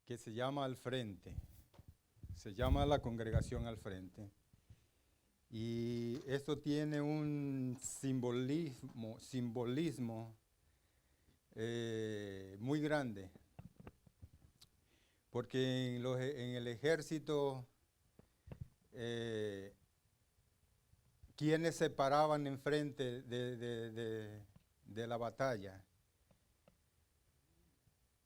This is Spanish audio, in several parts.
que se llama Al Frente. Se llama la congregación Al Frente. Y esto tiene un simbolismo muy grande. Porque en el ejército, ¿quiénes se paraban enfrente de la batalla?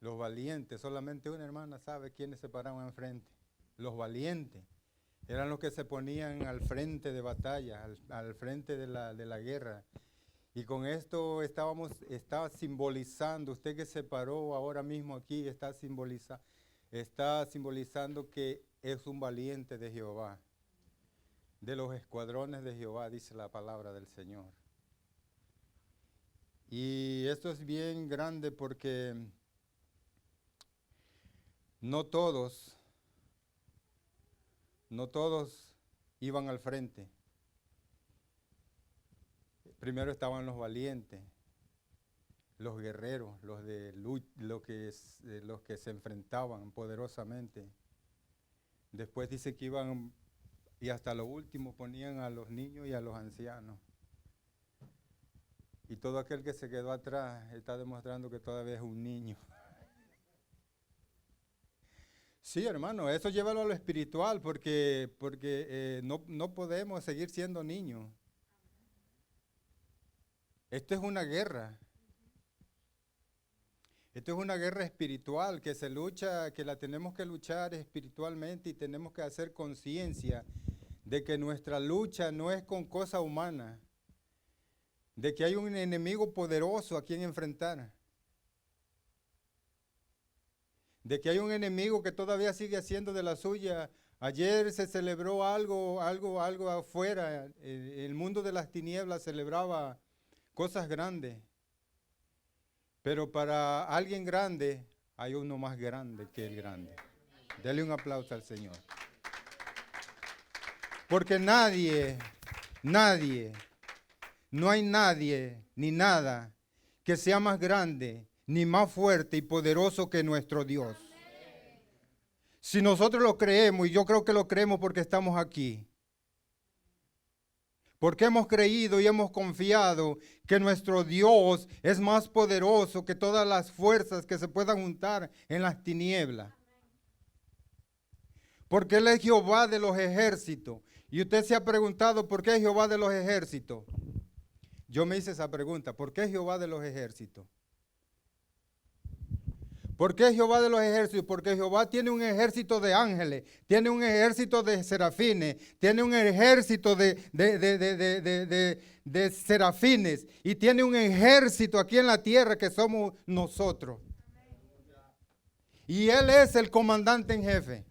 Los valientes. Solamente una hermana sabe quiénes se paraban enfrente. Los valientes. Eran los que se ponían al frente de batalla, al frente de la guerra. Y con esto está simbolizando, usted que se paró ahora mismo aquí, está simbolizando que es un valiente de Jehová, de los escuadrones de Jehová, dice la palabra del Señor. Y esto es bien grande porque no todos iban al frente. Primero estaban los valientes, los guerreros, los que se enfrentaban poderosamente. Después dice que iban y hasta lo último ponían a los niños y a los ancianos. Y todo aquel que se quedó atrás está demostrando que todavía es un niño. Sí, hermano, eso llévalo a lo espiritual porque no podemos seguir siendo niños. Esto es una guerra. Esto es una guerra espiritual que se lucha, que la tenemos que luchar espiritualmente y tenemos que hacer conciencia de que nuestra lucha no es con cosa humana, de que hay un enemigo poderoso a quien enfrentar, de que hay un enemigo que todavía sigue haciendo de la suya. Ayer se celebró algo afuera, el mundo de las tinieblas celebraba cosas grandes. Pero para alguien grande, hay uno más grande que el grande. Dele un aplauso al Señor. Porque nadie, no hay nadie ni nada que sea más grande, ni más fuerte y poderoso que nuestro Dios. Si nosotros lo creemos, y yo creo que lo creemos porque estamos aquí, porque hemos creído y hemos confiado que nuestro Dios es más poderoso que todas las fuerzas que se puedan juntar en las tinieblas. Porque Él es Jehová de los ejércitos. Y usted se ha preguntado, ¿por qué es Jehová de los ejércitos? Yo me hice esa pregunta, ¿por qué es Jehová de los ejércitos? ¿Por qué Jehová de los ejércitos? Porque Jehová tiene un ejército de ángeles, tiene un ejército de serafines, tiene un ejército de serafines y tiene un ejército aquí en la tierra que somos nosotros. Y Él es el comandante en jefe.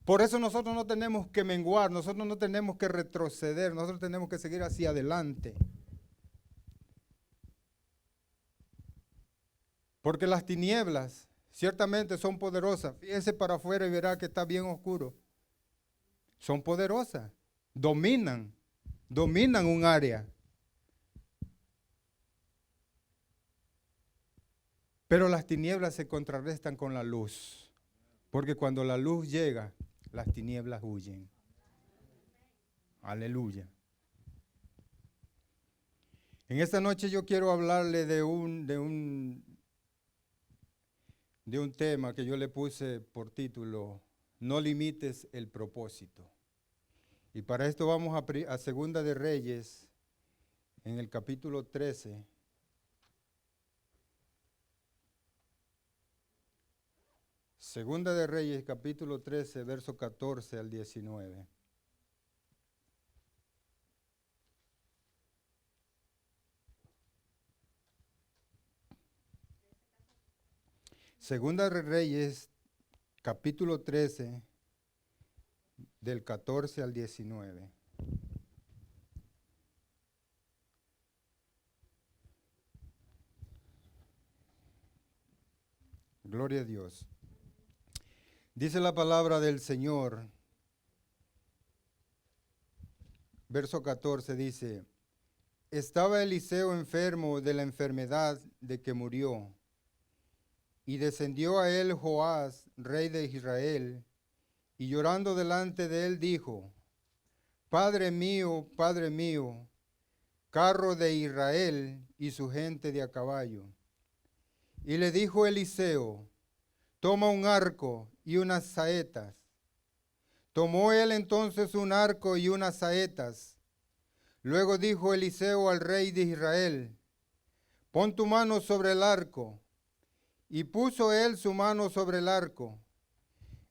Por eso nosotros no tenemos que menguar, nosotros no tenemos que retroceder, nosotros tenemos que seguir hacia adelante. Porque las tinieblas ciertamente son poderosas. Fíjese para afuera y verá que está bien oscuro. Son poderosas, dominan un área. Pero las tinieblas se contrarrestan con la luz. Porque cuando la luz llega, las tinieblas huyen. Aleluya. En esta noche yo quiero hablarle de un tema que yo le puse por título, no limites el propósito. Y para esto vamos a Segunda de Reyes, en el capítulo 13. Segunda de Reyes, capítulo 13, verso 14 al 19. Segunda de Reyes, capítulo 13, del 14 al 19. Gloria a Dios. Dice la palabra del Señor, verso 14 dice, estaba Eliseo enfermo de la enfermedad de que murió, Y descendió a él Joás, rey de Israel, y llorando delante de él dijo, Padre mío, carro de Israel y su gente de a caballo. Y le dijo Eliseo, toma un arco y unas saetas. Tomó él entonces un arco y unas saetas. Luego dijo Eliseo al rey de Israel, pon tu mano sobre el arco. Y puso él su mano sobre el arco.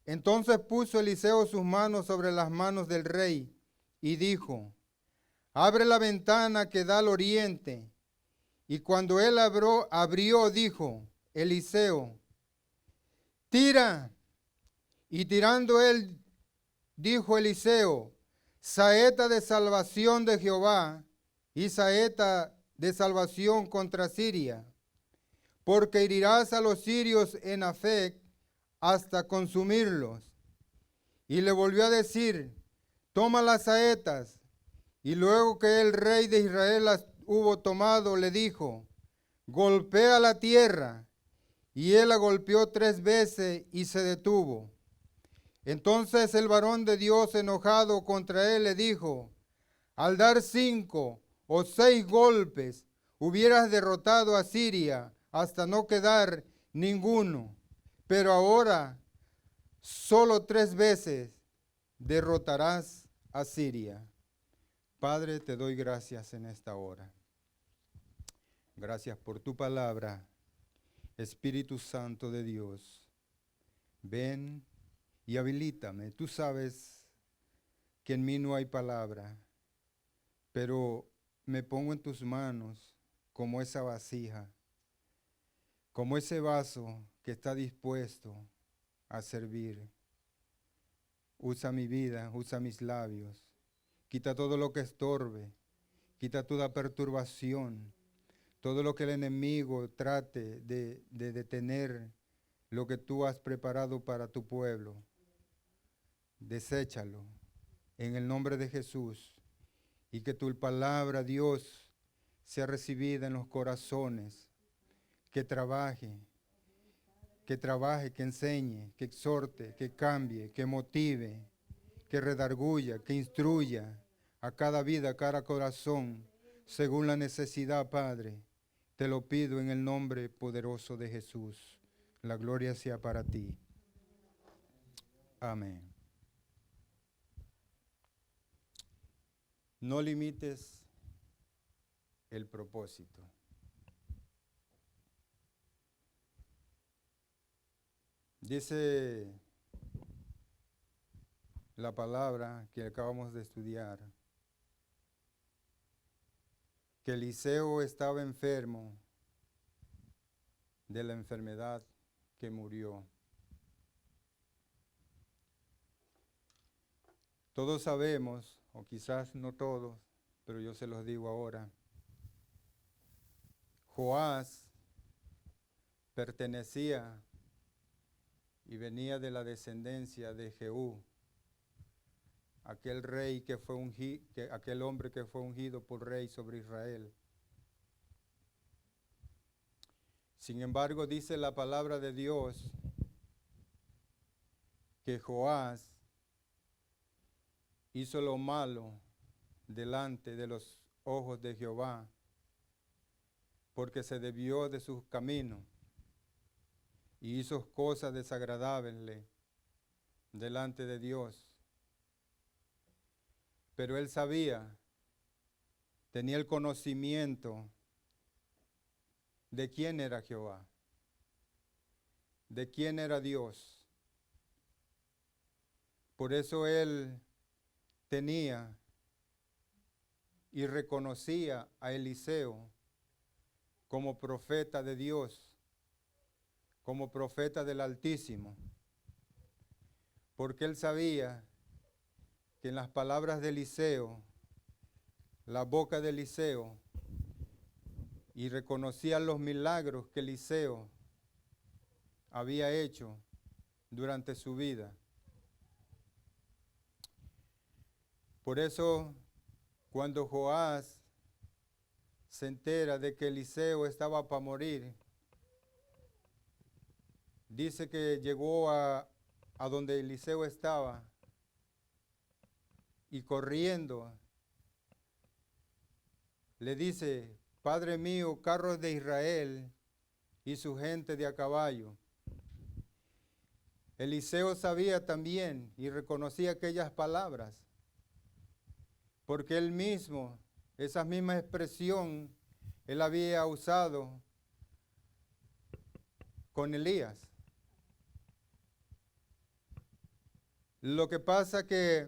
Entonces puso Eliseo sus manos sobre las manos del rey y dijo, abre la ventana que da al oriente. Y cuando él abrió, dijo Eliseo, tira. Y tirando él, dijo Eliseo, saeta de salvación de Jehová y saeta de salvación contra Siria. Porque herirás a los sirios en Afec hasta consumirlos. Y le volvió a decir, toma las saetas. Y luego que el rey de Israel las hubo tomado, le dijo, golpea la tierra. Y él la golpeó 3 veces y se detuvo. Entonces el varón de Dios, enojado contra él, le dijo, al dar 5 o 6 golpes, hubieras derrotado a Siria hasta no quedar ninguno. Pero ahora, solo 3 veces derrotarás a Siria. Padre, te doy gracias en esta hora. Gracias por tu palabra. Espíritu Santo de Dios, ven y habilítame. Tú sabes que en mí no hay palabra, pero me pongo en tus manos como esa vasija, como ese vaso que está dispuesto a servir. Usa mi vida, usa mis labios. Quita todo lo que estorbe, quita toda perturbación, todo lo que el enemigo trate de detener lo que tú has preparado para tu pueblo. Deséchalo en el nombre de Jesús y que tu palabra, Dios, sea recibida en los corazones, que trabaje, que enseñe, que exhorte, que cambie, que motive, que redarguya, que instruya a cada vida, a cada corazón, según la necesidad, Padre. Te lo pido en el nombre poderoso de Jesús. La gloria sea para ti. Amén. No limites el propósito. Dice la palabra que acabamos de estudiar, que Eliseo estaba enfermo de la enfermedad que murió. Todos sabemos, o quizás no todos, pero yo se los digo ahora, Joás pertenecía y venía de la descendencia de Jehú, aquel rey que fue aquel hombre que fue ungido por rey sobre Israel. Sin embargo, dice la palabra de Dios que Joás hizo lo malo delante de los ojos de Jehová, porque se desvió de sus caminos y hizo cosas desagradables delante de Dios. Pero él sabía, tenía el conocimiento de quién era Jehová, de quién era Dios. Por eso él tenía y reconocía a Eliseo como profeta de Dios, como profeta del Altísimo, porque él sabía que en las palabras de Eliseo, la boca de Eliseo, y reconocía los milagros que Eliseo había hecho durante su vida. Por eso, cuando Joás se entera de que Eliseo estaba para morir, dice que llegó a donde Eliseo estaba y corriendo le dice: Padre mío, carros de Israel y su gente de a caballo. Eliseo sabía también y reconocía aquellas palabras, porque él mismo, esa misma expresión, él había usado con Elías. Lo que pasa que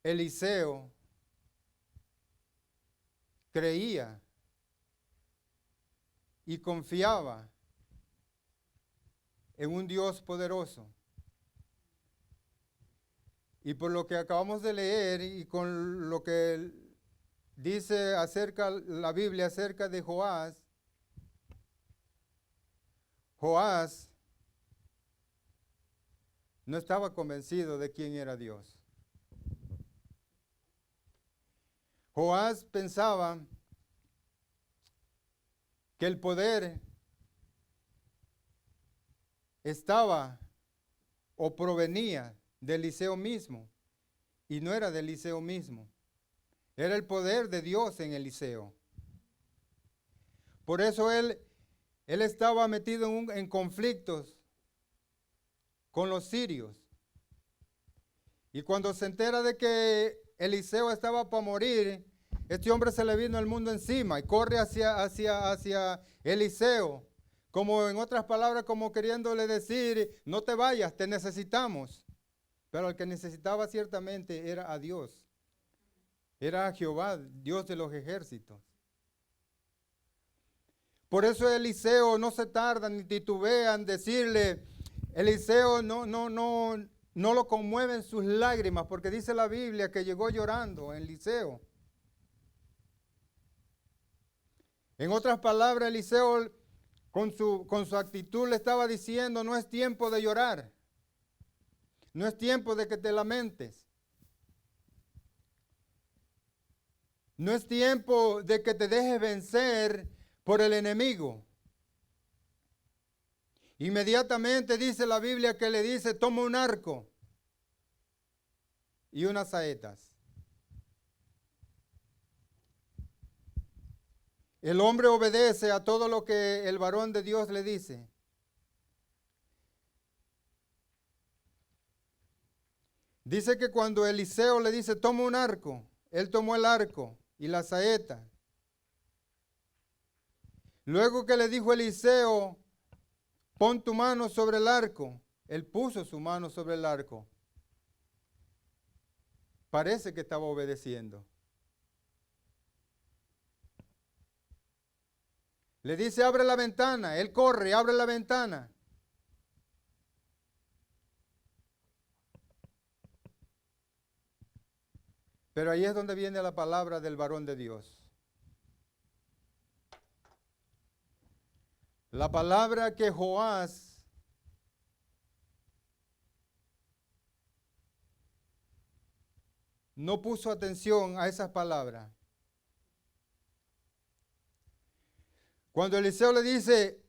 Eliseo creía y confiaba en un Dios poderoso. Y por lo que acabamos de leer y con lo que dice acerca la Biblia acerca de Joás, Joás no estaba convencido de quién era Dios. Joás pensaba que el poder estaba o provenía de Eliseo mismo, y no era de Eliseo mismo, era el poder de Dios en Eliseo. Por eso él estaba metido en conflictos con los sirios. Y cuando se entera de que Eliseo estaba para morir, este hombre se le vino el mundo encima y corre hacia Eliseo, como en otras palabras, como queriéndole decir: no te vayas, te necesitamos. Pero el que necesitaba ciertamente era a Dios, era a Jehová, Dios de los ejércitos. Por eso Eliseo no se tarda ni titubea en decirle. Eliseo no lo conmueven sus lágrimas, porque dice la Biblia que llegó llorando en Eliseo. En otras palabras, Eliseo con su actitud le estaba diciendo: no es tiempo de llorar, no es tiempo de que te lamentes, no es tiempo de que te dejes vencer por el enemigo. Inmediatamente dice la Biblia que le dice: toma un arco y unas saetas. El hombre obedece a todo lo que el varón de Dios le dice. Dice que cuando Eliseo le dice: toma un arco, él tomó el arco y la saeta. Luego que le dijo Eliseo: pon tu mano sobre el arco, él puso su mano sobre el arco. Parece que estaba obedeciendo. Le dice: abre la ventana. Él corre, abre la ventana. Pero ahí es donde viene la palabra del varón de Dios. La palabra que Joás no puso atención a esas palabras. Cuando Eliseo le dice: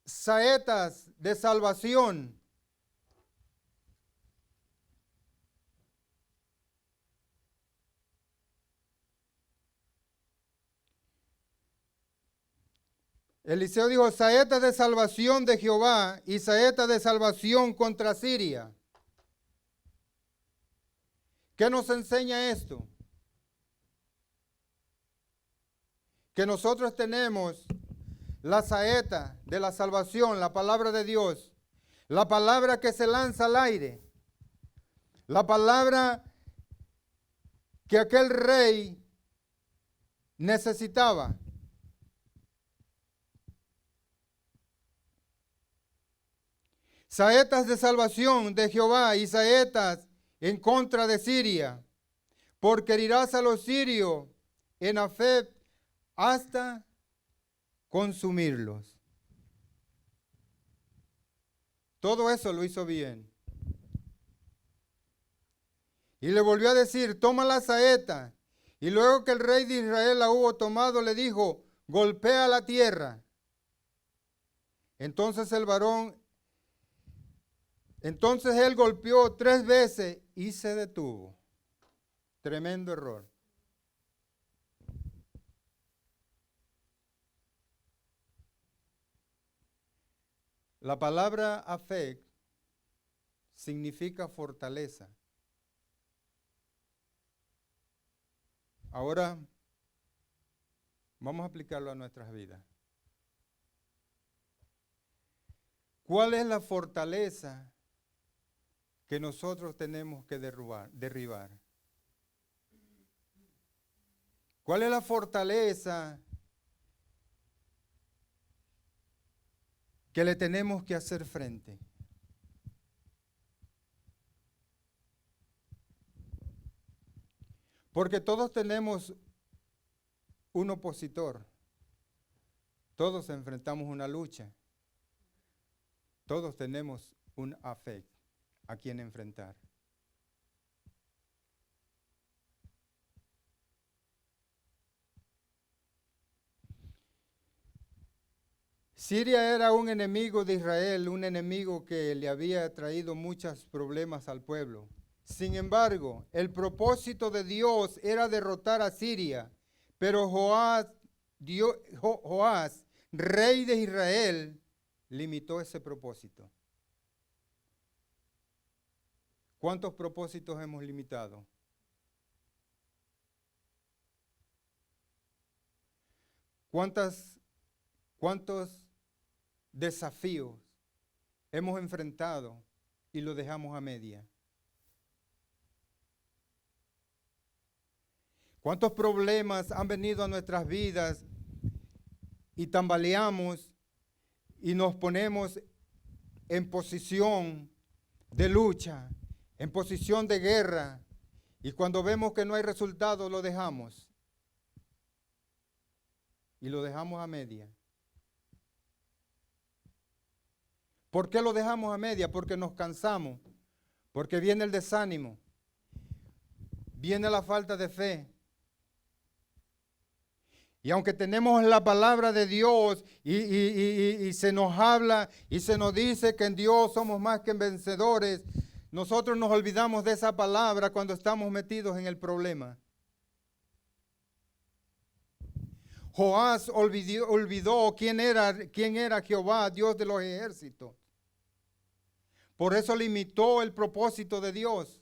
saetas de salvación, Eliseo dijo: saetas de salvación de Jehová y saetas de salvación contra Siria. ¿Qué nos enseña esto? Que nosotros tenemos la saeta de la salvación, la palabra de Dios, la palabra que se lanza al aire, la palabra que aquel rey necesitaba. Saetas de salvación de Jehová y saetas en contra de Siria, porque herirás a los sirios en Afec hasta consumirlos. Todo eso lo hizo bien. Y le volvió a decir: toma la saeta. Y luego que el rey de Israel la hubo tomado, le dijo: golpea la tierra. Entonces él golpeó 3 veces y se detuvo. Tremendo error. La palabra afect significa fortaleza. Ahora vamos a aplicarlo a nuestras vidas. ¿Cuál es la fortaleza que nosotros tenemos que derribar? ¿Cuál es la fortaleza que le tenemos que hacer frente? Porque todos tenemos un opositor. Todos enfrentamos una lucha. Todos tenemos un afect a quien enfrentar. Siria era un enemigo de Israel, un enemigo que le había traído muchos problemas al pueblo. Sin embargo, el propósito de Dios era derrotar a Siria, pero Joás, rey de Israel, limitó ese propósito. ¿Cuántos propósitos hemos limitado? ¿Cuántos desafíos hemos enfrentado y lo dejamos a media? ¿Cuántos problemas han venido a nuestras vidas y tambaleamos y nos ponemos en posición de lucha, en posición de guerra, y cuando vemos que no hay resultado lo dejamos? Y lo dejamos a media. ¿Por qué lo dejamos a media? Porque nos cansamos, porque viene el desánimo, viene la falta de fe. Y aunque tenemos la palabra de Dios y se nos habla y se nos dice que en Dios somos más que vencedores, nosotros nos olvidamos de esa palabra cuando estamos metidos en el problema. Joás olvidó quién era Jehová, Dios de los ejércitos. Por eso limitó el propósito de Dios.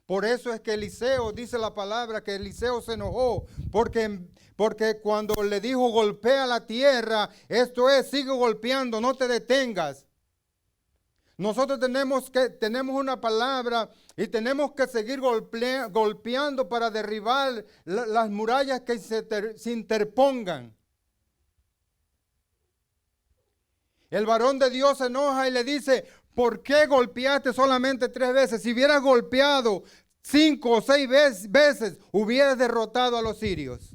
Por eso es que Eliseo, dice la palabra, que Eliseo se enojó, porque cuando le dijo golpea la tierra, esto es, sigue golpeando, no te detengas. Nosotros tenemos una palabra y tenemos que seguir golpeando para derribar las murallas que se interpongan. El varón de Dios se enoja y le dice, ¿por qué golpeaste solamente 3 veces? Si hubieras golpeado 5 o 6 veces, hubieras derrotado a los sirios.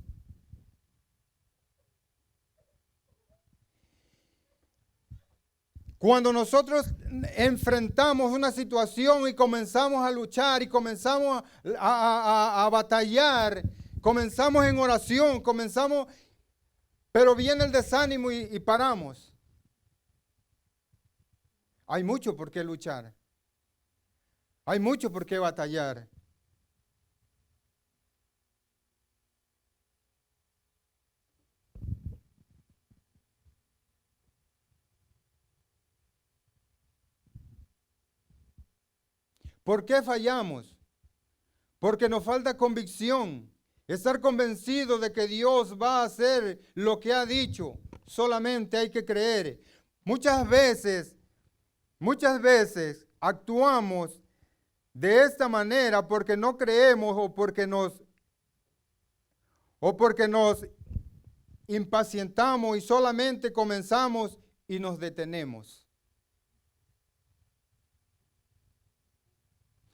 Cuando nosotros enfrentamos una situación y comenzamos a luchar y comenzamos a batallar, comenzamos en oración, pero viene el desánimo y paramos. Hay mucho por qué luchar. Hay mucho por qué batallar. ¿Por qué fallamos? Porque nos falta convicción. Estar convencido de que Dios va a hacer lo que ha dicho. Solamente hay que creer. Muchas veces actuamos de esta manera porque no creemos o porque nos impacientamos y solamente comenzamos y nos detenemos.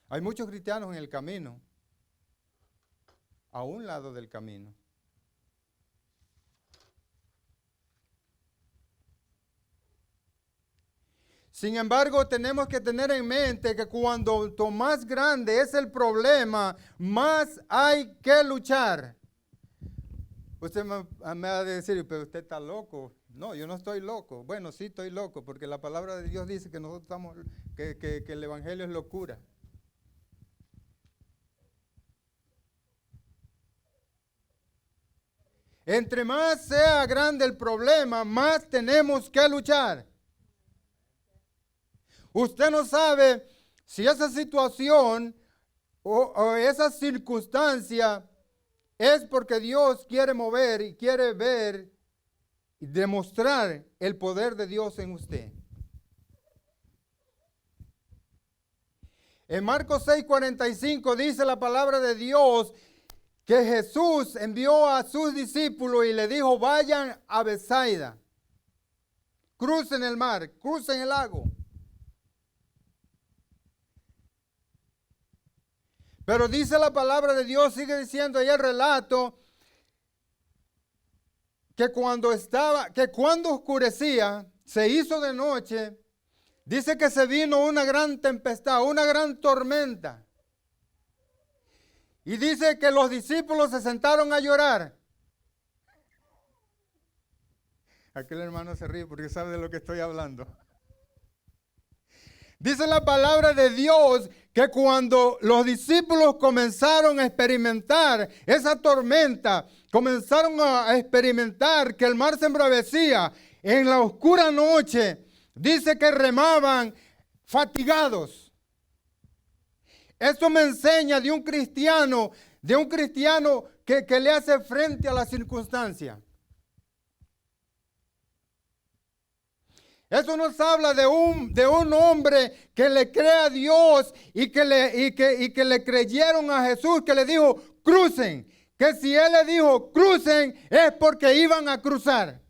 Hay muchos cristianos en el camino, a un lado del camino. Sin embargo, tenemos que tener en mente que cuanto más grande es el problema, más hay que luchar. Usted me va a decir, pero usted está loco. No, yo no estoy loco. Bueno, sí estoy loco, porque la palabra de Dios dice que nosotros estamos, que el evangelio es locura. Entre más sea grande el problema, más tenemos que luchar. Usted no sabe si esa situación o esa circunstancia es porque Dios quiere mover y quiere ver y demostrar el poder de Dios en usted. En Marcos 6:45 dice la palabra de Dios que Jesús envió a sus discípulos y le dijo, vayan a Betsaida, crucen el mar, crucen el lago. Pero dice la palabra de Dios, sigue diciendo ahí el relato, que cuando oscurecía, se hizo de noche, dice que se vino una gran tempestad, una gran tormenta. Y dice que los discípulos se sentaron a llorar. Aquel hermano se ríe porque sabe de lo que estoy hablando. Dice la palabra de Dios que cuando los discípulos comenzaron a experimentar esa tormenta, comenzaron a experimentar que el mar se embravecía en la oscura noche, dice que remaban fatigados. Esto me enseña de un cristiano que le hace frente a la circunstancia. Eso nos habla de un hombre que le cree a Dios y que le creyeron a Jesús, que le dijo, crucen. Que si él le dijo, crucen, es porque iban a cruzar.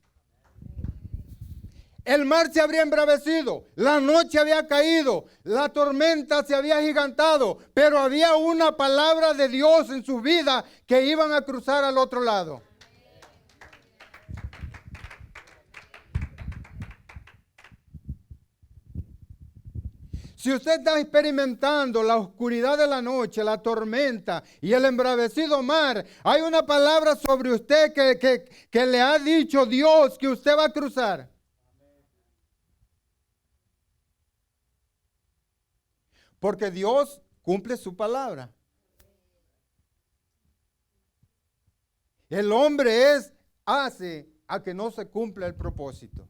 El mar se habría embravecido, la noche había caído, la tormenta se había agigantado, pero había una palabra de Dios en su vida que iban a cruzar al otro lado. Si usted está experimentando la oscuridad de la noche, la tormenta y el embravecido mar, hay una palabra sobre usted que le ha dicho Dios que usted va a cruzar. Porque Dios cumple su palabra. El hombre hace a que no se cumpla el propósito.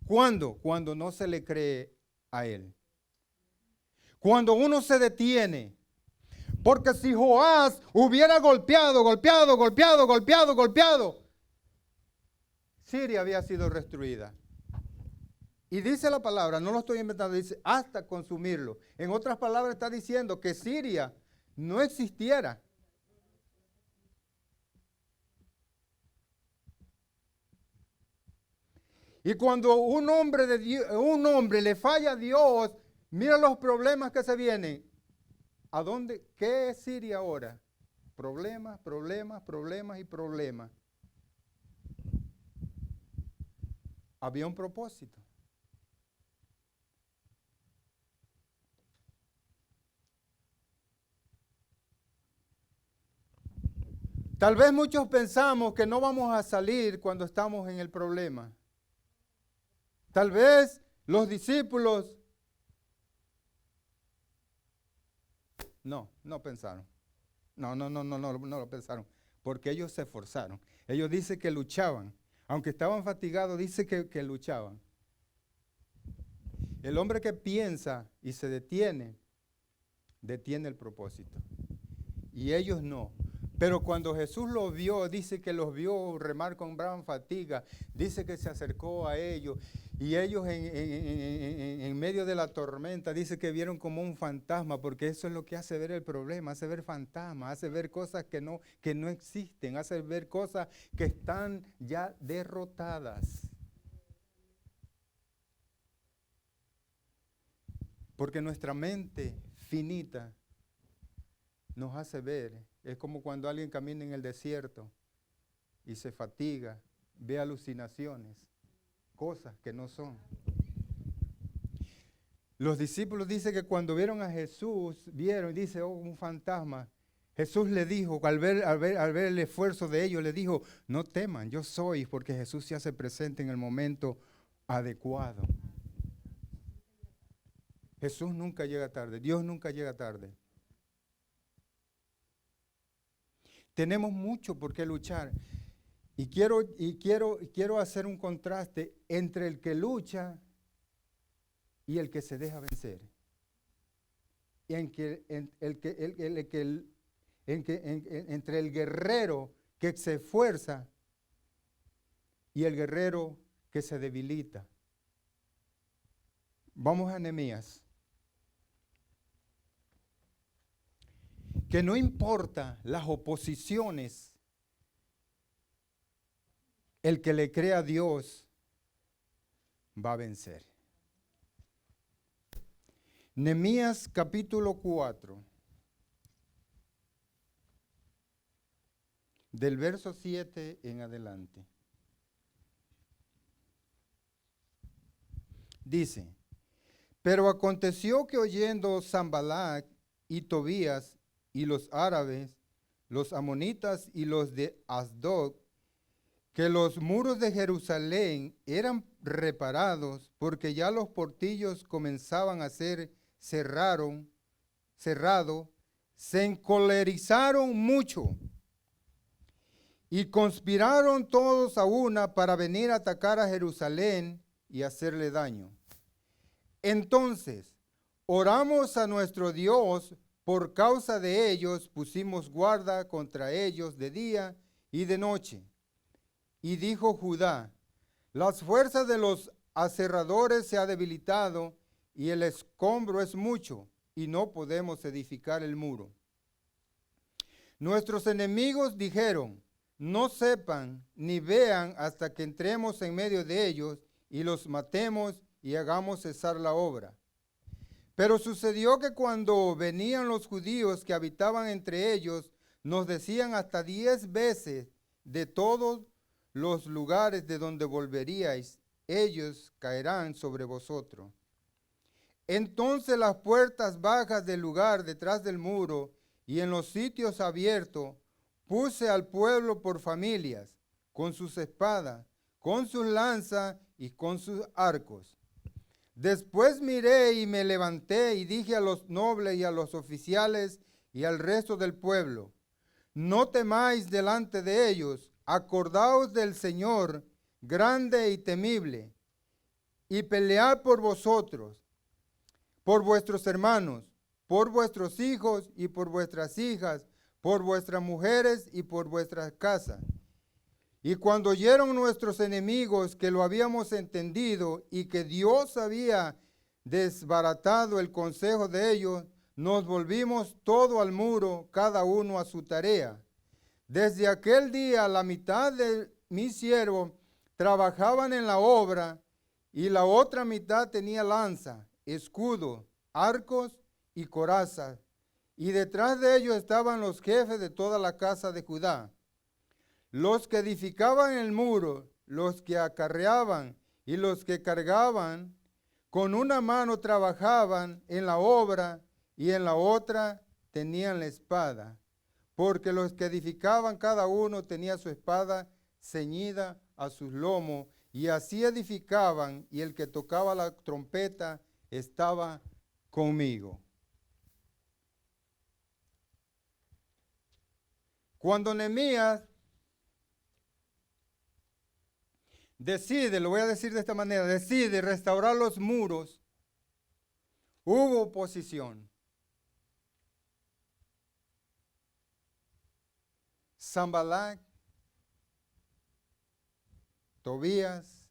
¿Cuándo? Cuando no se le cree a él. Cuando uno se detiene. Porque si Joás hubiera golpeado, Siria había sido destruida. Y dice la palabra, no lo estoy inventando, dice hasta consumirlo. En otras palabras está diciendo que Siria no existiera. Y cuando un hombre le falla a Dios, mira los problemas que se vienen. ¿A dónde? ¿Qué es Siria ahora? Problemas y problemas. Había un propósito. Tal vez muchos pensamos que no vamos a salir cuando estamos en el problema. Tal vez los discípulos no pensaron. No lo pensaron, porque ellos se esforzaron. Ellos dicen que luchaban, aunque estaban fatigados, dice que luchaban. El hombre que piensa y se detiene el propósito. Y ellos no. Pero cuando Jesús los vio, dice que los vio remar con gran fatiga, dice que se acercó a ellos y ellos en medio de la tormenta, dice que vieron como un fantasma, porque eso es lo que hace ver el problema, hace ver fantasmas, hace ver cosas que no existen, hace ver cosas que están ya derrotadas. Porque nuestra mente finita nos hace ver. Es como cuando alguien camina en el desierto y se fatiga, ve alucinaciones, cosas que no son. Los discípulos dicen que cuando vieron a Jesús, dice, un fantasma. Jesús le dijo, al ver el esfuerzo de ellos, le dijo, no teman, yo soy, porque Jesús se hace presente en el momento adecuado. Jesús nunca llega tarde, Dios nunca llega tarde. Tenemos mucho por qué luchar. Y quiero hacer un contraste entre el que lucha y el que se deja vencer. Entre el guerrero que se esfuerza y el guerrero que se debilita. Vamos a Nehemías. Que no importa las oposiciones, el que le crea a Dios va a vencer. Nehemías capítulo 4, del verso 7 en adelante. Dice, pero aconteció que oyendo Sanballat y Tobías y los árabes, los amonitas y los de Asdod, que los muros de Jerusalén eran reparados porque ya los portillos comenzaban a ser cerrados, se encolerizaron mucho y conspiraron todos a una para venir a atacar a Jerusalén y hacerle daño. Entonces, oramos a nuestro Dios, por causa de ellos pusimos guarda contra ellos de día y de noche. Y dijo Judá, las fuerzas de los aserradores se ha debilitado y el escombro es mucho y no podemos edificar el muro. Nuestros enemigos dijeron, no sepan ni vean hasta que entremos en medio de ellos y los matemos y hagamos cesar la obra. Pero sucedió que cuando venían los judíos que habitaban entre ellos, nos decían hasta 10 veces de todos los lugares de donde volveríais, ellos caerán sobre vosotros. Entonces las puertas bajas del lugar detrás del muro y en los sitios abiertos puse al pueblo por familias, con sus espadas, con sus lanzas y con sus arcos. Después miré y me levanté y dije a los nobles y a los oficiales y al resto del pueblo, no temáis delante de ellos, acordaos del Señor, grande y temible, y pelead por vosotros, por vuestros hermanos, por vuestros hijos y por vuestras hijas, por vuestras mujeres y por vuestras casas. Y cuando oyeron nuestros enemigos que lo habíamos entendido y que Dios había desbaratado el consejo de ellos, nos volvimos todo al muro, cada uno a su tarea. Desde aquel día la mitad de mis siervos trabajaban en la obra y la otra mitad tenía lanza, escudo, arcos y corazas. Y detrás de ellos estaban los jefes de toda la casa de Judá, los que edificaban el muro, los que acarreaban y los que cargaban, con una mano trabajaban en la obra y en la otra tenían la espada, porque los que edificaban cada uno tenía su espada ceñida a sus lomos, y así edificaban, y el que tocaba la trompeta estaba conmigo. Cuando Nehemías decide, lo voy a decir de esta manera, decide restaurar los muros, hubo oposición. Sanballat, Tobías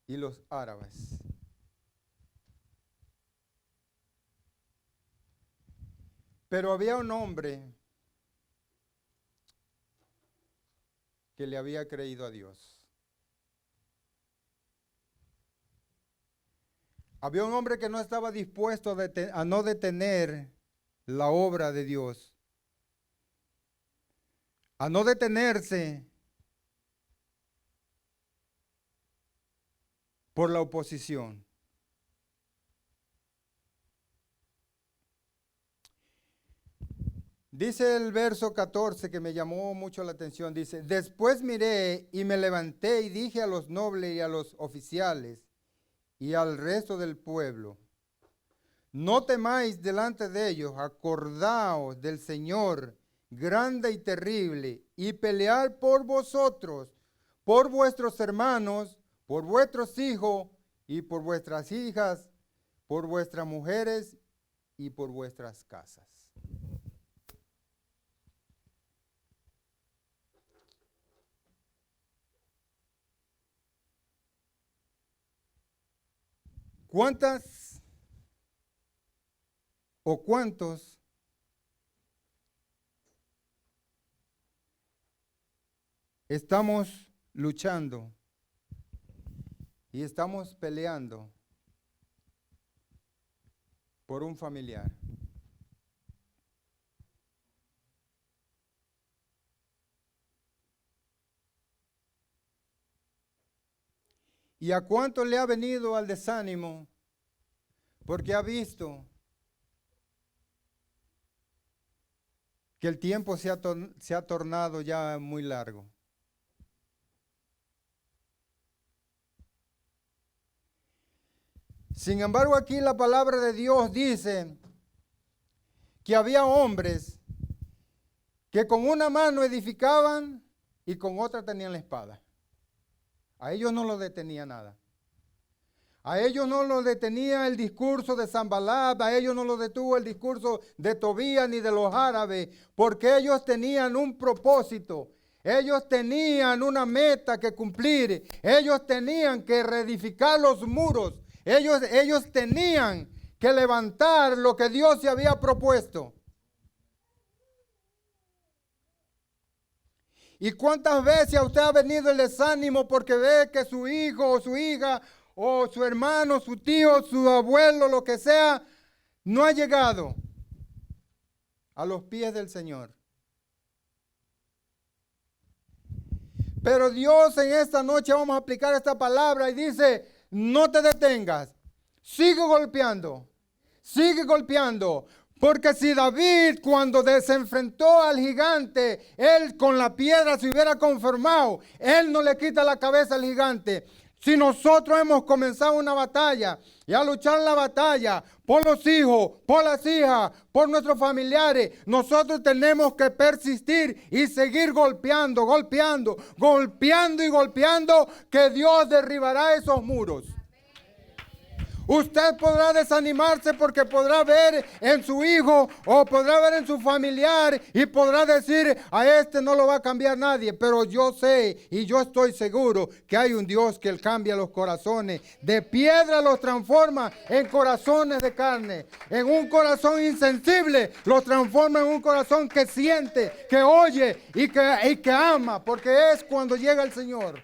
y los árabes. Pero había un hombre que le había creído a Dios. Había un hombre que no estaba dispuesto a no detener la obra de Dios, a no detenerse por la oposición. Dice el verso 14 que me llamó mucho la atención. Dice, después miré y me levanté y dije a los nobles y a los oficiales y al resto del pueblo, no temáis delante de ellos, acordaos del Señor grande y terrible, y pelear por vosotros, por vuestros hermanos, por vuestros hijos y por vuestras hijas, por vuestras mujeres y por vuestras casas. ¿Cuántas o cuántos estamos luchando y estamos peleando por un familiar? ¿Y a cuánto le ha venido al desánimo? Porque ha visto que el tiempo se ha tornado ya muy largo. Sin embargo, aquí la palabra de Dios dice que había hombres que con una mano edificaban y con otra tenían la espada. A ellos no los detenía nada. A ellos no los detenía el discurso de Sanballat, a ellos no los detuvo el discurso de Tobías ni de los árabes, porque ellos tenían un propósito, ellos tenían una meta que cumplir, ellos tenían que reedificar los muros, ellos tenían que levantar lo que Dios se había propuesto. ¿Y cuántas veces a usted ha venido el desánimo porque ve que su hijo o su hija o su hermano, su tío, su abuelo, lo que sea, no ha llegado a los pies del Señor? Pero Dios en esta noche vamos a aplicar esta palabra y dice, no te detengas, sigue golpeando, sigue golpeando. Porque si David cuando se enfrentó al gigante, él con la piedra se hubiera conformado, él no le quita la cabeza al gigante. Si nosotros hemos comenzado una batalla y a luchar la batalla por los hijos, por las hijas, por nuestros familiares, nosotros tenemos que persistir y seguir golpeando, golpeando, golpeando y golpeando, que Dios derribará esos muros. Usted podrá desanimarse porque podrá ver en su hijo o podrá ver en su familiar y podrá decir, a este no lo va a cambiar nadie, pero yo sé y yo estoy seguro que hay un Dios que él cambia los corazones. De piedra los transforma en corazones de carne. En un corazón insensible los transforma en un corazón que siente, que oye y que ama, porque es cuando llega el Señor.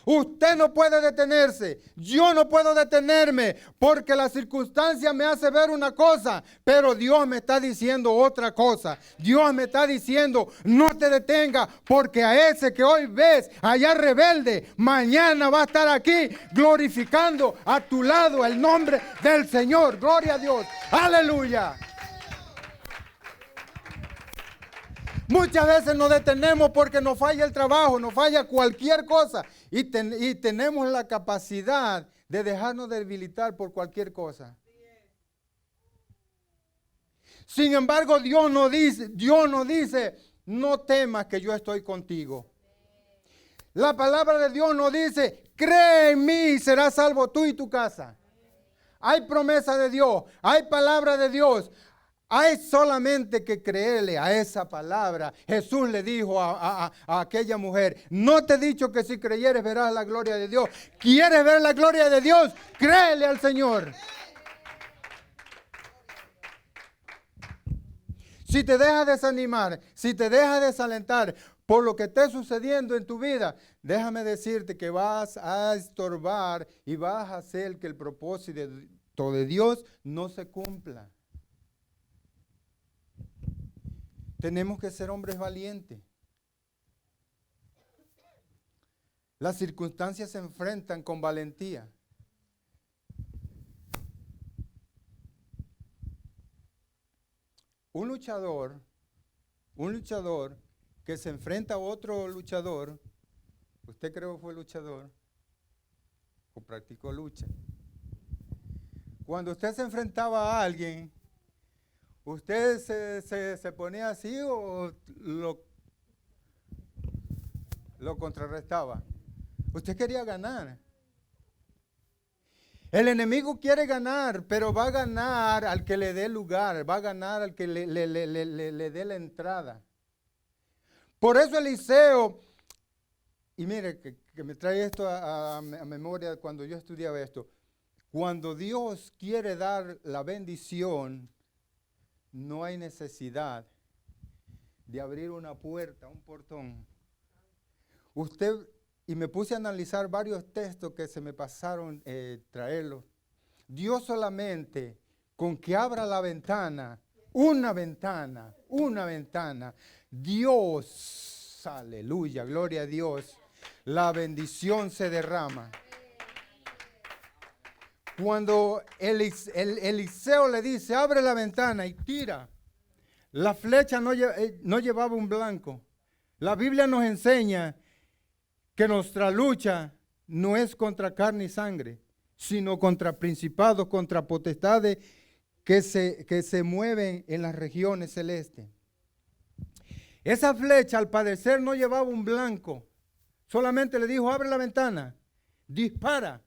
Usted no puede detenerse, yo no puedo detenerme, porque la circunstancia me hace ver una cosa, pero Dios me está diciendo otra cosa. Dios me está diciendo, no te detengas, porque a ese que hoy ves allá rebelde, mañana va a estar aquí glorificando a tu lado el nombre del Señor. Gloria a Dios, aleluya. Muchas veces nos detenemos porque nos falla el trabajo, nos falla cualquier cosa y tenemos la capacidad de dejarnos debilitar por cualquier cosa. Sin embargo, Dios nos dice, no temas que yo estoy contigo. La palabra de Dios nos dice, cree en mí y serás salvo tú y tu casa. Hay promesa de Dios, hay palabra de Dios. Hay solamente que creerle a esa palabra. Jesús le dijo a aquella mujer, no te he dicho que si creyeres verás la gloria de Dios. ¿Quieres ver la gloria de Dios? Créele al Señor. Si te dejas desanimar, si te dejas desalentar por lo que esté sucediendo en tu vida, déjame decirte que vas a estorbar y vas a hacer que el propósito de Dios no se cumpla. Tenemos que ser hombres valientes. Las circunstancias se enfrentan con valentía. Un luchador, un luchador que se enfrenta a otro luchador, ¿usted cree que fue luchador o practicó lucha? Cuando usted se enfrentaba a alguien, ¿usted se ponía así o lo contrarrestaba? Usted quería ganar. El enemigo quiere ganar, pero va a ganar al que le dé lugar, va a ganar al que le dé la entrada. Por eso Eliseo, y mire que me trae esto a memoria cuando yo estudiaba esto, cuando Dios quiere dar la bendición, no hay necesidad de abrir una puerta, un portón. Y me puse a analizar varios textos que se me pasaron traerlos. Dios solamente con que abra la ventana, una ventana, Dios, aleluya, gloria a Dios, la bendición se derrama. Cuando Eliseo le dice, abre la ventana y tira, la flecha no llevaba un blanco. La Biblia nos enseña que nuestra lucha no es contra carne y sangre, sino contra principados, contra potestades que se mueven en las regiones celestes. Esa flecha al parecer no llevaba un blanco, solamente le dijo, abre la ventana, dispara.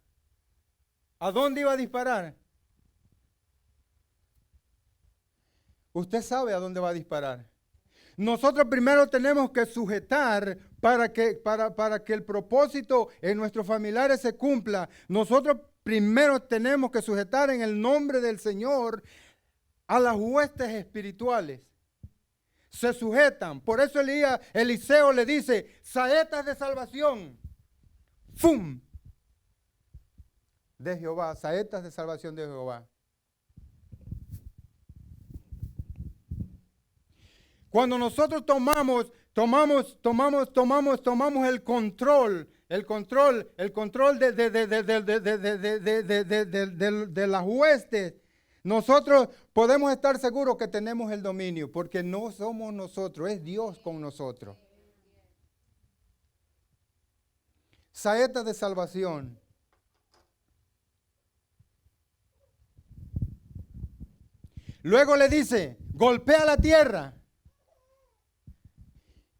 ¿A dónde iba a disparar? Usted sabe a dónde va a disparar. Nosotros primero tenemos que sujetar para que el propósito en nuestros familiares se cumpla. Nosotros primero tenemos que sujetar en el nombre del Señor a las huestes espirituales. Se sujetan. Por eso Eliseo le dice, saetas de salvación. ¡Fum! De Jehová, saetas de salvación de Jehová. Cuando nosotros tomamos el control de las huestes, nosotros podemos estar seguros que tenemos el dominio, porque no somos nosotros, es Dios con nosotros. Saetas de salvación. Luego le dice, golpea la tierra.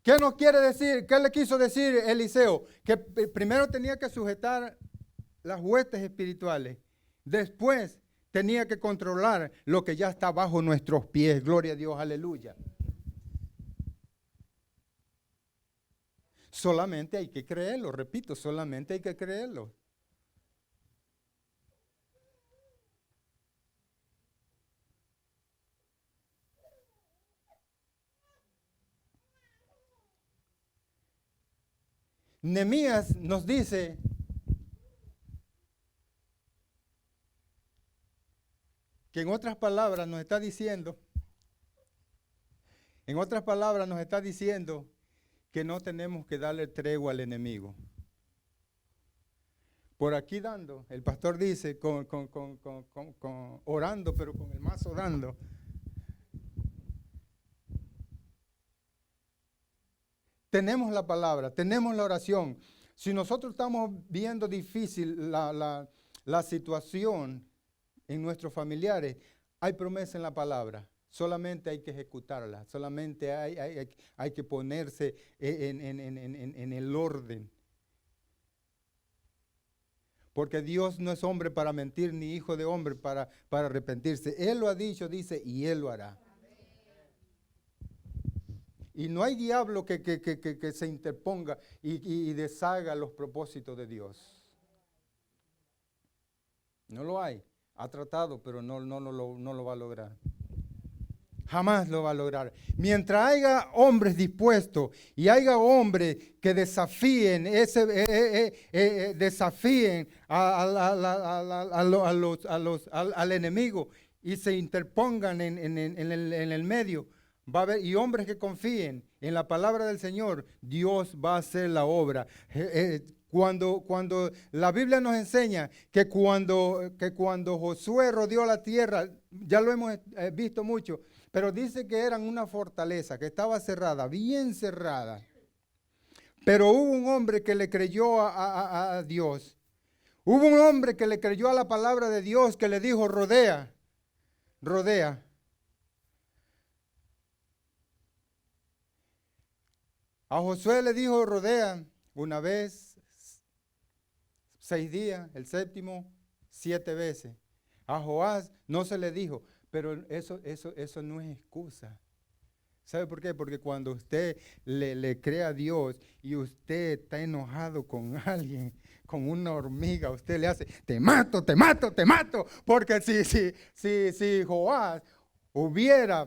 ¿Qué nos quiere decir? ¿Qué le quiso decir Eliseo? Que primero tenía que sujetar las huestes espirituales. Después tenía que controlar lo que ya está bajo nuestros pies. Gloria a Dios, aleluya. Solamente hay que creerlo, repito, solamente hay que creerlo. Nehemías nos dice que en otras palabras nos está diciendo que no tenemos que darle tregua al enemigo. Por aquí dando, el pastor dice, orando, pero con el mazo dando. Tenemos la palabra, tenemos la oración. Si nosotros estamos viendo difícil la situación en nuestros familiares, hay promesa en la palabra. Solamente hay que ejecutarla, solamente hay que ponerse en el orden. Porque Dios no es hombre para mentir, ni hijo de hombre para arrepentirse. Él lo ha dicho, dice, y Él lo hará. Y no hay diablo que se interponga y deshaga los propósitos de Dios. No lo hay. Ha tratado, pero no lo va a lograr. Jamás lo va a lograr. Mientras haya hombres dispuestos y haya hombres que desafíen al enemigo y se interpongan en el medio, va a haber, y hombres que confíen en la palabra del Señor, Dios va a hacer la obra. Cuando la Biblia nos enseña que cuando Josué rodeó la tierra, ya lo hemos visto mucho, Pero dice que eran una fortaleza, que estaba cerrada, bien cerrada. Pero hubo un hombre que le creyó a Dios. Hubo un hombre que le creyó a la palabra de Dios, que le dijo, rodea, rodea. A Josué le dijo, rodea una vez, 6 días, el séptimo, 7 veces. A Joás no se le dijo, pero eso no es excusa. ¿Sabe por qué? Porque cuando usted le cree a Dios y usted está enojado con alguien, con una hormiga, usted le hace, te mato, te mato, te mato. Porque si Joás hubiera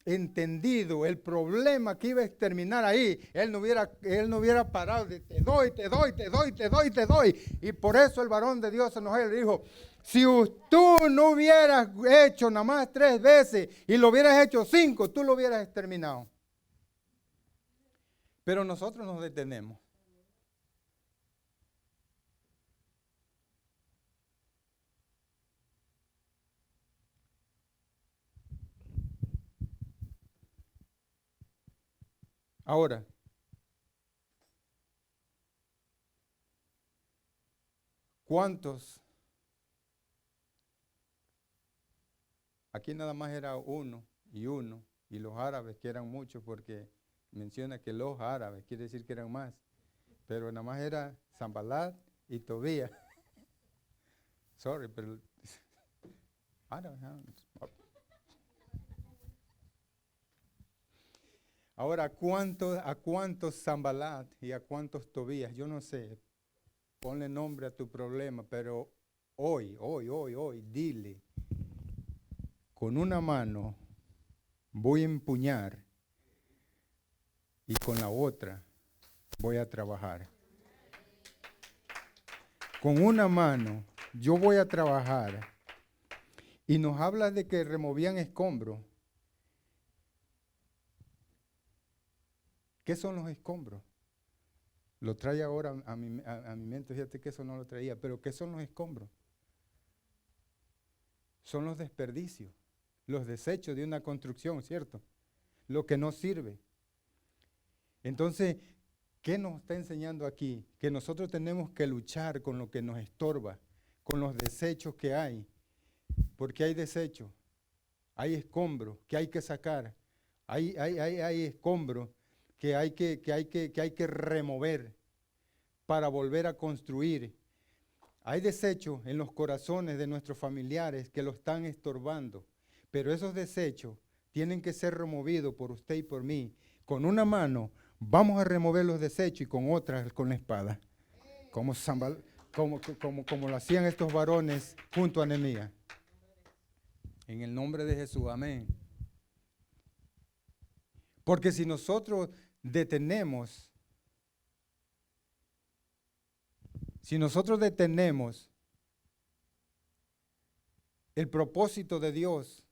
entendido el problema que iba a exterminar ahí, él no hubiera parado de te doy, te doy, te doy, te doy, te doy. Y por eso el varón de Dios se enojó y le dijo, si tú no hubieras hecho nada más 3 veces y lo hubieras hecho 5, tú lo hubieras exterminado. Pero nosotros nos detenemos. Ahora, ¿cuántos? Aquí nada más era uno, y los árabes, que eran muchos, porque menciona que los árabes, quiere decir que eran más, pero nada más era Sanballat y Tobías. Sorry, pero árabes. Ahora, ¿a cuántos Sanballat y a cuántos Tobías? Yo no sé, ponle nombre a tu problema, pero hoy, dile, con una mano voy a empuñar y con la otra voy a trabajar. Con una mano yo voy a trabajar. Y nos habla de que removían escombros. ¿Qué son los escombros? Lo trae ahora a mi mente, fíjate que eso no lo traía, pero ¿qué son los escombros? Son los desperdicios, los desechos de una construcción, ¿cierto? Lo que no sirve. Entonces, ¿qué nos está enseñando aquí? Que nosotros tenemos que luchar con lo que nos estorba, con los desechos que hay, porque hay desechos, hay escombros que hay que sacar, hay escombros que hay que remover para volver a construir. Hay desechos en los corazones de nuestros familiares que lo están estorbando, pero esos desechos tienen que ser removidos por usted y por mí. Con una mano vamos a remover los desechos y con otra con la espada, como lo hacían estos varones junto a Nehemías. En el nombre de Jesús, amén. Porque si nosotros detenemos el propósito de Dios,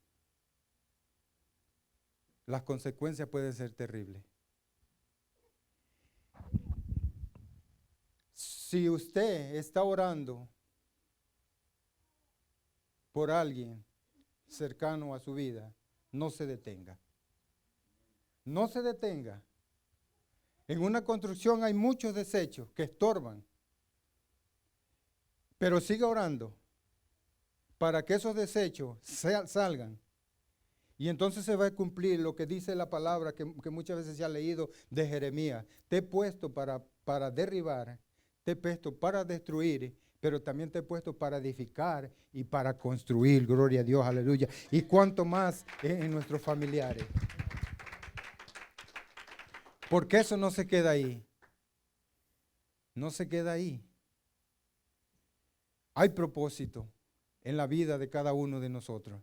las consecuencias pueden ser terribles. Si usted está orando por alguien cercano a su vida, no se detenga. No se detenga. En una construcción hay muchos desechos que estorban, pero siga orando para que esos desechos salgan. Y entonces se va a cumplir lo que dice la palabra que muchas veces se ha leído de Jeremías. Te he puesto para derribar, te he puesto para destruir, pero también te he puesto para edificar y para construir. Gloria a Dios, aleluya. Y cuanto más en nuestros familiares. Porque eso no se queda ahí. No se queda ahí. Hay propósito en la vida de cada uno de nosotros.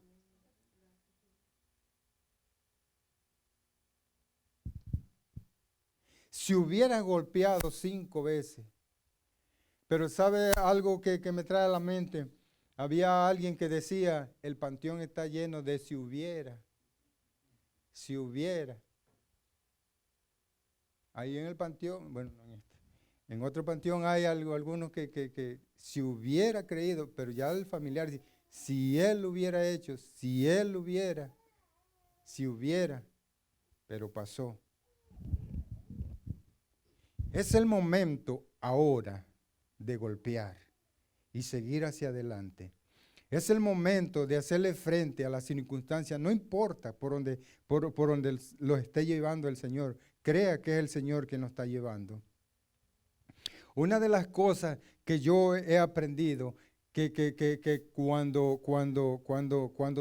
Si hubieras golpeado 5 veces, pero ¿sabe algo que me trae a la mente? Había alguien que decía, el panteón está lleno de si hubiera. Si hubiera. Ahí en el panteón, bueno, en otro panteón hay algunos que si hubiera creído, pero ya el familiar dice, si él lo hubiera hecho, si él hubiera, si hubiera, pero pasó. Es el momento ahora de golpear y seguir hacia adelante. Es el momento de hacerle frente a las circunstancias, no importa por donde lo esté llevando el Señor. Crea que es el Señor quien nos está llevando. Una de las cosas que yo he aprendido, que cuando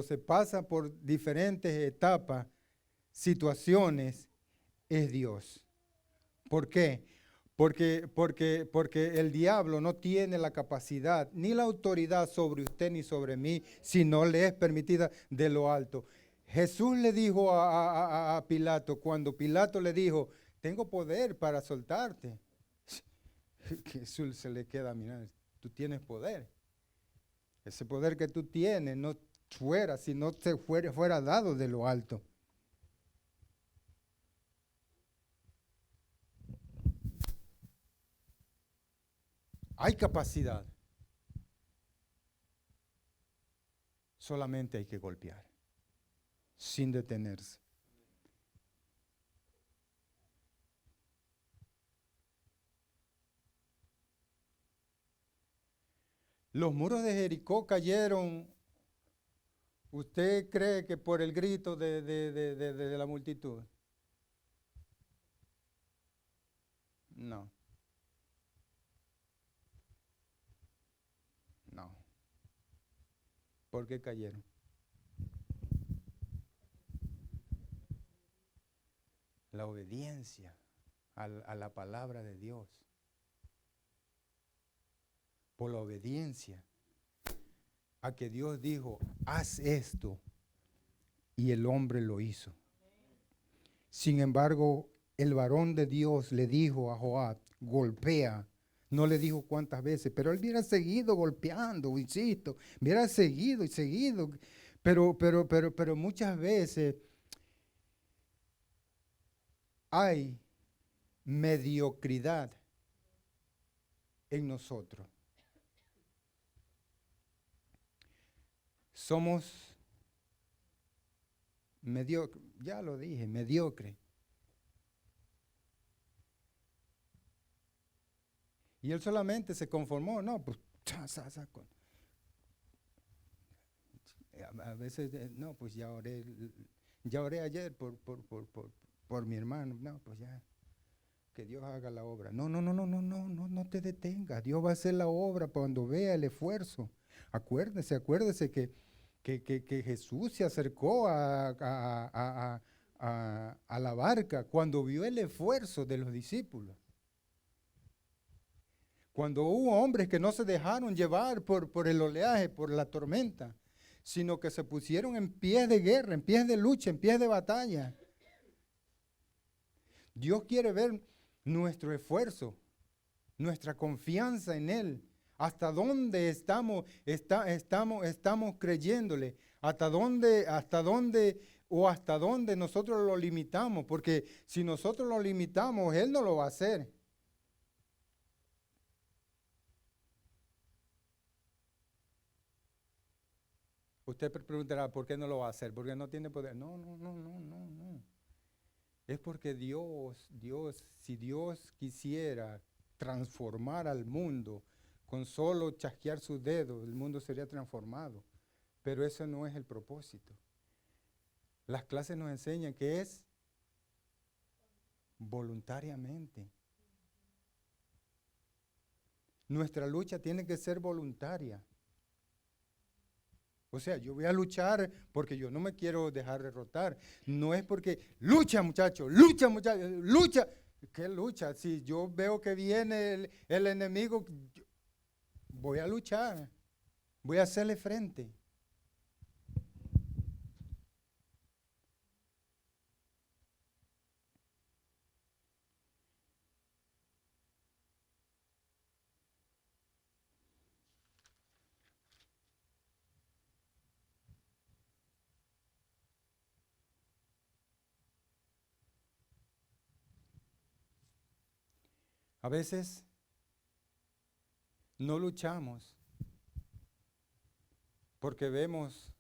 se pasa por diferentes etapas, situaciones, es Dios. ¿Por qué? Porque el diablo no tiene la capacidad ni la autoridad sobre usted ni sobre mí, si no le es permitida de lo alto. Jesús le dijo a Pilato, cuando Pilato le dijo, tengo poder para soltarte. Jesús se le queda mirando, tú tienes poder. Ese poder que tú tienes no fuera, si no te fuera dado de lo alto. Hay capacidad. Solamente hay que golpear, sin detenerse. Los muros de Jericó cayeron, ¿usted cree que por el grito de la multitud? No. No. ¿Por qué cayeron? La obediencia a la palabra de Dios. Por la obediencia a que Dios dijo, haz esto, y el hombre lo hizo. Sin embargo, el varón de Dios le dijo a Joab, golpea. No le dijo cuántas veces, pero él hubiera seguido golpeando, insisto, hubiera seguido y seguido. Pero muchas veces hay mediocridad en nosotros. Somos mediocres, ya lo dije, mediocre. Y él solamente se conformó, no, pues, a veces, no, pues ya oré ayer por mi hermano, no, pues ya, que Dios haga la obra. No te detengas, Dios va a hacer la obra cuando vea el esfuerzo. Acuérdese que Jesús se acercó a la barca cuando vio el esfuerzo de los discípulos. Cuando hubo hombres que no se dejaron llevar por el oleaje, por la tormenta, sino que se pusieron en pie de guerra, en pie de lucha, en pie de batalla. Dios quiere ver nuestro esfuerzo, nuestra confianza en Él. Hasta dónde estamos creyéndole, hasta dónde nosotros lo limitamos, porque si nosotros lo limitamos, Él no lo va a hacer. Usted preguntará, ¿por qué no lo va a hacer? Porque no tiene poder. No. Es porque si Dios quisiera transformar al mundo, con solo chasquear sus dedos, el mundo sería transformado. Pero eso no es el propósito. Las clases nos enseñan que es voluntariamente. Nuestra lucha tiene que ser voluntaria. O sea, yo voy a luchar porque yo no me quiero dejar derrotar. No es porque, lucha muchacho, lucha. ¿Qué lucha? Si yo veo que viene el enemigo, voy a luchar, voy a hacerle frente. A veces no luchamos porque vemos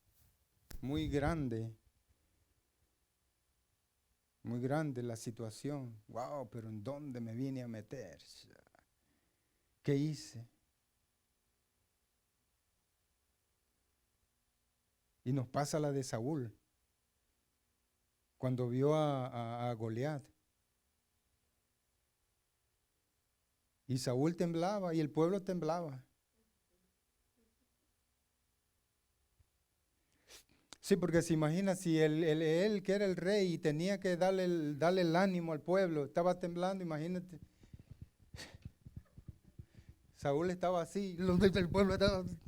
muy grande muy grande la situación. Wow, pero ¿en dónde me vine a meter? ¿Qué hice? Y nos pasa la de Saúl, cuando vio a Goliat. Y Saúl temblaba y el pueblo temblaba. Sí, porque se imagina si él que era el rey y tenía que darle el ánimo al pueblo, estaba temblando, imagínate. Saúl estaba así, los del pueblo estaban.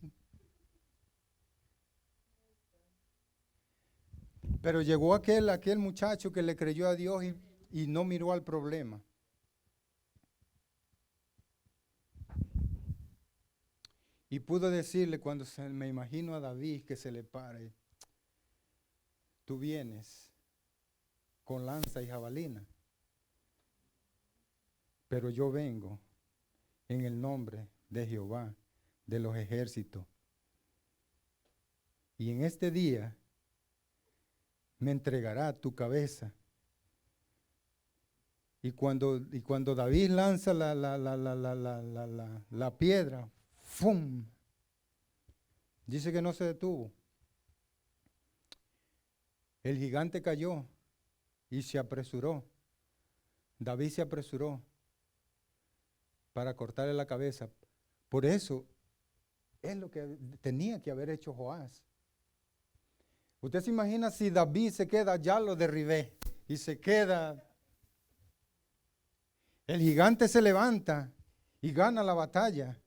Pero llegó aquel muchacho que le creyó a Dios y no miró al problema. Y pudo decirle cuando me imagino a David que se le pare, tú vienes con lanza y jabalina, pero yo vengo en el nombre de Jehová, de los ejércitos. Y en este día me entregará tu cabeza. Y cuando David lanza la piedra, ¡fum! Dice que no se detuvo. El gigante cayó y se apresuró. David se apresuró para cortarle la cabeza. Por eso es lo que tenía que haber hecho Joás. Usted se imagina si David se queda, ya lo derribé, y se queda. El gigante se levanta y gana la batalla.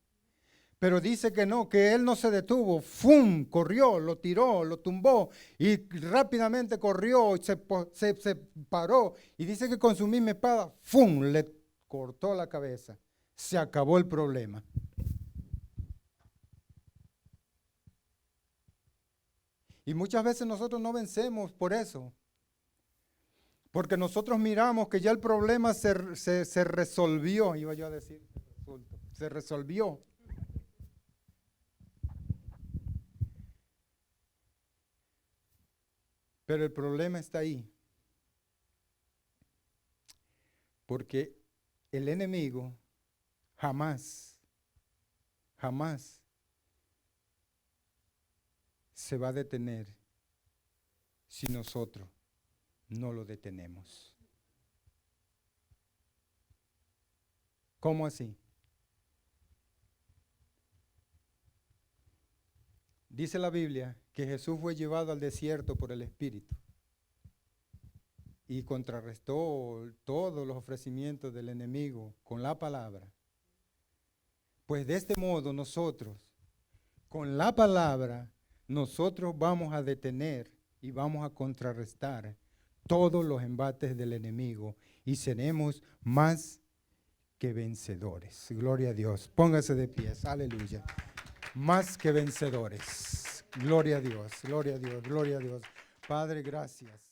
Pero dice que no, que él no se detuvo. ¡Fum! Corrió, lo tiró, lo tumbó y rápidamente corrió, se paró. Y dice que con su misma espada, ¡fum! Le cortó la cabeza. Se acabó el problema. Y muchas veces nosotros no vencemos por eso. Porque nosotros miramos que ya el problema se resolvió, iba yo a decir, se resolvió. Pero el problema está ahí. Porque el enemigo jamás se va a detener si nosotros no lo detenemos. ¿Cómo así? Dice la Biblia que Jesús fue llevado al desierto por el Espíritu y contrarrestó todos los ofrecimientos del enemigo con la palabra. Pues de este modo nosotros, con la palabra, nosotros vamos a detener y vamos a contrarrestar todos los embates del enemigo y seremos más que vencedores. Gloria a Dios. Póngase de pies. Aleluya. Más que vencedores. Gloria a Dios, gloria a Dios, gloria a Dios. Padre, gracias.